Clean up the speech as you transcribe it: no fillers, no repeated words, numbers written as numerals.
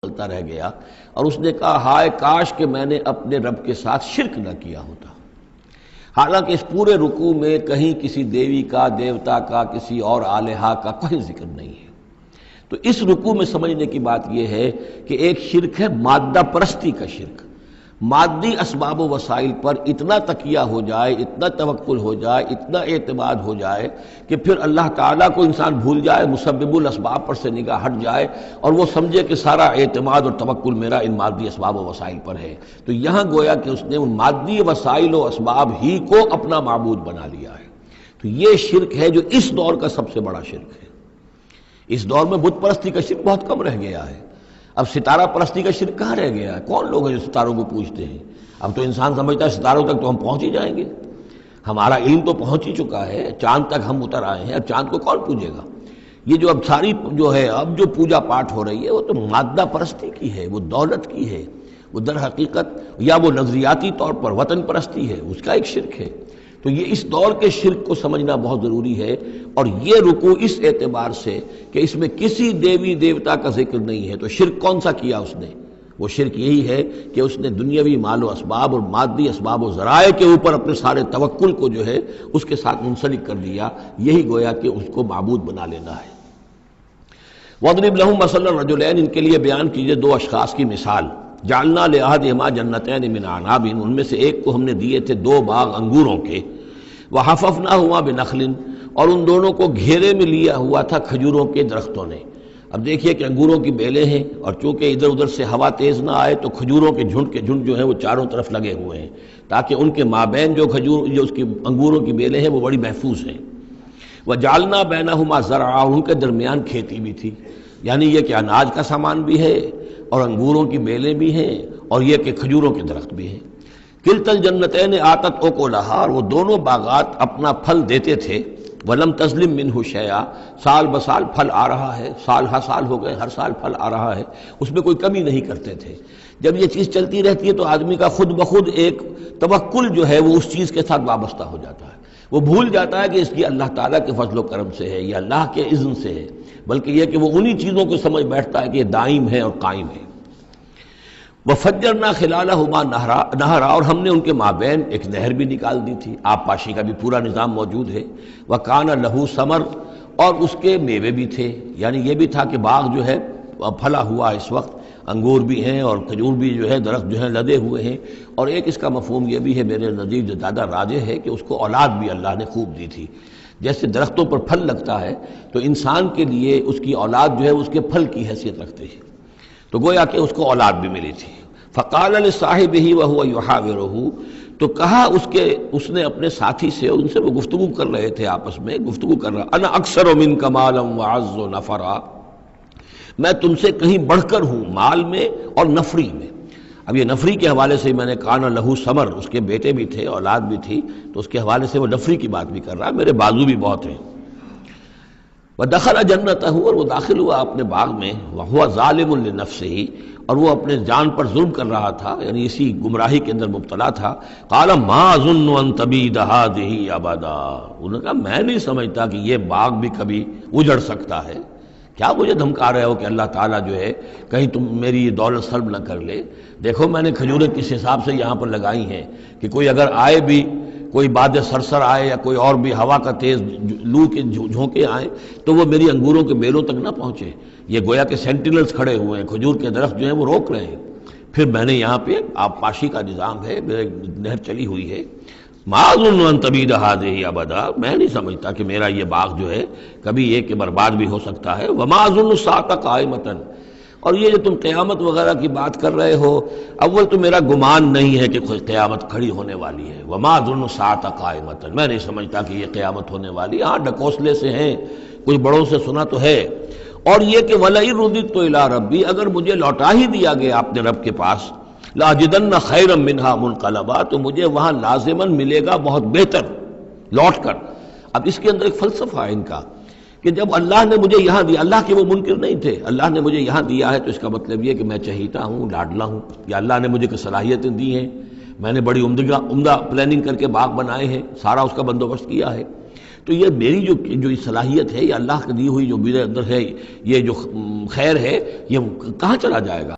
چلتا رہ گیا اور اس نے کہا ہائے کاش کہ میں نے اپنے رب کے ساتھ شرک نہ کیا ہوتا۔ حالانکہ اس پورے رکوع میں کہیں کسی دیوی کا، دیوتا کا، کسی اور الہہ کا کوئی ذکر نہیں ہے۔ تو اس رکوع میں سمجھنے کی بات یہ ہے کہ ایک شرک ہے مادہ پرستی کا شرک، مادی اسباب و وسائل پر اتنا تکیہ ہو جائے، اتنا توکل ہو جائے، اتنا اعتماد ہو جائے کہ پھر اللہ تعالیٰ کو انسان بھول جائے، مسبب الاسباب پر سے نگاہ ہٹ جائے اور وہ سمجھے کہ سارا اعتماد اور توکل میرا ان مادی اسباب و وسائل پر ہے۔ تو یہاں گویا کہ اس نے ان مادی وسائل و اسباب ہی کو اپنا معبود بنا لیا ہے۔ تو یہ شرک ہے جو اس دور کا سب سے بڑا شرک ہے۔ اس دور میں بت پرستی کا شرک بہت کم رہ گیا ہے، اب ستارہ پرستی کا شرک کہاں رہ گیا ہے؟ کون لوگ ہیں جو ستاروں کو پوجتے ہیں؟ اب تو انسان سمجھتا ہے ستاروں تک تو ہم پہنچ ہی جائیں گے، ہمارا علم تو پہنچ ہی چکا ہے، چاند تک ہم اتر آئے ہیں، اب چاند کو کون پوجے گا؟ یہ جو اب ساری جو ہے اب جو پوجا پاٹ ہو رہی ہے وہ تو مادہ پرستی کی ہے، وہ دولت کی ہے، وہ در حقیقت یا وہ نظریاتی طور پر وطن پرستی ہے، اس کا ایک شرک ہے۔ تو یہ اس دور کے شرک کو سمجھنا بہت ضروری ہے، اور یہ رکوع اس اعتبار سے کہ اس میں کسی دیوی دیوتا کا ذکر نہیں ہے۔ تو شرک کون سا کیا اس نے؟ وہ شرک یہی ہے کہ اس نے دنیاوی مال و اسباب اور مادی اسباب و ذرائع کے اوپر اپنے سارے توکل کو جو ہے اس کے ساتھ منسلک کر دیا، یہی گویا کہ اس کو معبود بنا لینا ہے۔ وَاضْرِبْ لَهُم مَثَلًا الرَّجُلَيْنِ، ان کے لیے بیان کیجئے دو اشخاص کی مثال۔ جعلنا لأحدهما جنتین من اعناب، ان میں سے ایک کو ہم نے دیے تھے دو باغ انگوروں کے، وحففناہما بنخل، اور ان دونوں کو گھیرے میں لیا ہوا تھا کھجوروں کے درختوں نے۔ اب دیکھیے کہ انگوروں کی بیلیں ہیں اور چونکہ ادھر ادھر سے ہوا تیز نہ آئے تو کھجوروں کے جھنڈ جو ہیں وہ چاروں طرف لگے ہوئے ہیں تاکہ ان کے مابین جو اس کی انگوروں کی بیلیں ہیں وہ بڑی محفوظ ہیں۔ وجعلنا بینہما زرعا، اور ان کے درمیان کھیتی بھی تھی، یعنی یہ کہ اناج کا سامان بھی ہے اور انگوروں کی بیلیں بھی ہیں اور یہ کہ کھجوروں کے درخت بھی ہیں۔ کلتا الجنتین آتت اکلہا، اور وہ دونوں باغات اپنا پھل دیتے تھے، ولم تظلم منہ شیئا، سال بسال پھل آ رہا ہے، سال ہر سال ہو گئے، ہر سال پھل آ رہا ہے، اس میں کوئی کمی نہیں کرتے تھے۔ جب یہ چیز چلتی رہتی ہے تو آدمی کا خود بخود ایک توکل جو ہے وہ اس چیز کے ساتھ وابستہ ہو جاتا ہے، وہ بھول جاتا ہے کہ اس کی اللہ تعالیٰ کے فضل و کرم سے ہے یا اللہ کے اذن سے ہے، بلکہ یہ کہ وہ انہی چیزوں کو سمجھ بیٹھتا ہے کہ یہ دائم ہے اور قائم ہے۔ وَفَجَّرْنَا خِلَالَهُمَا نَهْرًا، اور ہم نے ان کے مابین ایک نہر بھی نکال دی تھی، آب پاشی کا بھی پورا نظام موجود ہے۔ وَكَانَ لَهُ ثَمَرٌ، اور اس کے میوے بھی تھے، یعنی یہ بھی تھا کہ باغ جو ہے پھلا ہوا اس وقت، انگور بھی ہیں اور کھجور بھی جو ہے درخت جو ہیں لدے ہوئے ہیں، اور ایک اس کا مفہوم یہ بھی ہے میرے نزدیک جو زیادہ راجح ہے کہ اس کو اولاد بھی اللہ نے خوب دی تھی۔ جیسے درختوں پر پھل لگتا ہے تو انسان کے لیے اس کی اولاد جو ہے اس کے پھل کی حیثیت رکھتے ہیں، تو گویا کہ اس کو اولاد بھی ملی تھی۔ فقال لصاحبہ وہو یحاورہ، تو کہا اس نے اپنے ساتھی سے، ان سے وہ گفتگو کر رہے تھے، آپس میں گفتگو کر رہا، انا اکثر منک مالا واعز نفرا، میں تم سے کہیں بڑھ کر ہوں مال میں اور نفری میں۔ اب یہ نفری کے حوالے سے میں نے کان لہو ثمر، اس کے بیٹے بھی تھے، اولاد بھی تھی، تو اس کے حوالے سے وہ نفری کی بات بھی کر رہا ہے، میرے بازو بھی بہت ہیں۔ وَدَخَلَ جَنَّتَهُ، اور وہ داخل ہوا اپنے باغ میں، وَهُوَ ظَالِمٌ لِنَفْسِهِ، اور وہ اپنے جان پر ظلم کر رہا تھا، یعنی اسی گمراہی کے اندر مبتلا تھا۔ قَالَ مَا أَظُنُّ أَن تَبِيدَ هَٰذِهِ أَبَدًا، انہوں نے کہا میں نہیں سمجھتا کہ یہ باغ بھی کبھی اجڑ سکتا ہے۔ کیا مجھے دھمکا رہے ہو کہ اللہ تعالیٰ جو ہے کہیں تم میری یہ دولت سلب نہ کر لے؟ دیکھو میں نے کھجوریں کس حساب سے یہاں پر لگائی ہیں کہ کوئی اگر آئے بھی، کوئی باد سرسر آئے یا کوئی اور بھی ہوا کا تیز لو کے جھونکے آئیں تو وہ میری انگوروں کے بیلوں تک نہ پہنچے۔ یہ گویا کہ سینٹینلز کھڑے ہوئے ہیں، کھجور کے درخت جو ہیں وہ روک رہے ہیں۔ پھر میں نے یہاں پہ آب پاشی کا نظام ہے، میرے نہر چلی ہوئی ہے۔ ما اظن ان تبید هذه ابدا، میں نہیں سمجھتا کہ میرا یہ باغ جو ہے کبھی یہ کہ برباد بھی ہو سکتا ہے۔ وما اظن الساعة قائمة، اور یہ جو تم قیامت وغیرہ کی بات کر رہے ہو، اول تو میرا گمان نہیں ہے کہ کوئی قیامت کھڑی ہونے والی ہے۔ وما اظن الساعة قائمة، میں نہیں سمجھتا کہ یہ قیامت ہونے والی، ہاں ڈکوسلے سے ہیں، کچھ بڑوں سے سنا تو ہے۔ اور یہ کہ وَلَئِن رُدِدتُّ إِلَىٰ رَبِّي، اگر مجھے لوٹا ہی دیا گیا اپنے رب کے پاس، لَأَجِدَنَّ خَيْرًا مِّنْهَا مُنْقَلَبًا، تو مجھے وہاں لازماً ملے گا بہت بہتر لوٹ کر۔ اب اس کے اندر ایک فلسفہ ہے ان کا کہ جب اللہ نے مجھے یہاں دیا، اللہ کے وہ منکر نہیں تھے، اللہ نے مجھے یہاں دیا ہے تو اس کا مطلب یہ کہ میں چہیتا ہوں، لاڈلا ہوں، یا اللہ نے مجھے کچھ صلاحیتیں دی ہیں، میں نے بڑی عمدہ پلاننگ کر کے باغ بنائے ہیں، سارا اس کا بندوبست کیا ہے۔ تو یہ میری جو صلاحیت ہے، یہ اللہ کی دی ہوئی جو میرے اندر ہے، یہ جو خیر ہے، یہ کہاں چلا جائے گا؟